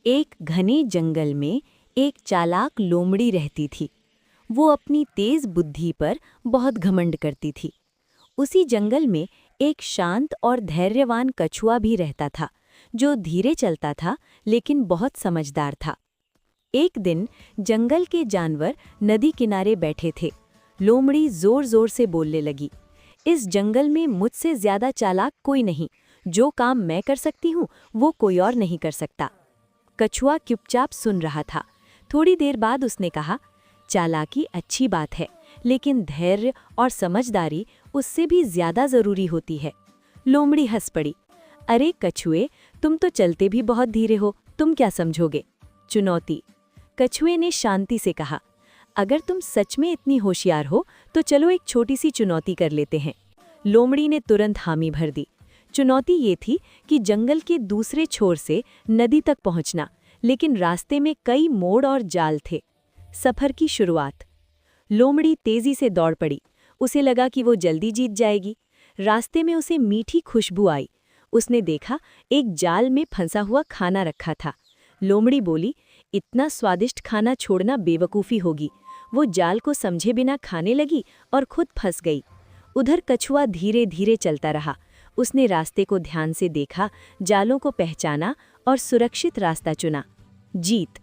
एक घने जंगल में एक चालाक लोमड़ी रहती थी। वो अपनी तेज बुद्धि पर बहुत घमंड करती थी। उसी जंगल में एक शांत और धैर्यवान कछुआ भी रहता था, जो धीरे चलता था लेकिन बहुत समझदार था। एक दिन जंगल के जानवर नदी किनारे बैठे थे। लोमड़ी जोर जोर से बोलने लगी, इस जंगल में मुझसे ज्यादा चालाक कोई नहीं। जो काम मैं कर सकती हूँ वो कोई और नहीं कर सकता। कछुआ चुपचाप सुन रहा था। थोड़ी देर बाद उसने कहा, चालाकी अच्छी बात है, लेकिन धैर्य और समझदारी उससे भी ज्यादा जरूरी होती है। लोमड़ी हंस पड़ी, अरे कछुए, तुम तो चलते भी बहुत धीरे हो, तुम क्या समझोगे? चुनौती। कछुए ने शांति से कहा, अगर तुम सच में इतनी होशियार हो तो चलो एक छोटी सी चुनौती कर लेते हैं। लोमड़ी ने तुरंत हामी भर दी। चुनौती ये थी कि जंगल के दूसरे छोर से नदी तक पहुंचना, लेकिन रास्ते में कई मोड़ और जाल थे। सफर की शुरुआत। लोमड़ी तेजी से दौड़ पड़ी। उसे लगा कि वो जल्दी जीत जाएगी। रास्ते में उसे मीठी खुशबू आई। उसने देखा एक जाल में फंसा हुआ खाना रखा था। लोमड़ी बोली, इतना स्वादिष्ट खाना छोड़ना बेवकूफ़ी होगी। वो जाल को समझे बिना खाने लगी और खुद फंस गई। उधर कछुआ धीरे धीरे चलता रहा। उसने रास्ते को ध्यान से देखा, जालों को पहचाना और सुरक्षित रास्ता चुना। जीत।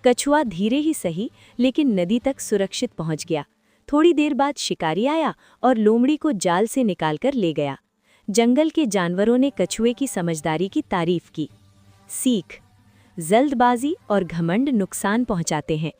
कछुआ धीरे ही सही लेकिन नदी तक सुरक्षित पहुंच गया। थोड़ी देर बाद शिकारी आया और लोमड़ी को जाल से निकालकर ले गया। जंगल के जानवरों ने कछुए की समझदारी की तारीफ की। सीख। जल्दबाजी और घमंड नुकसान पहुंचाते हैं,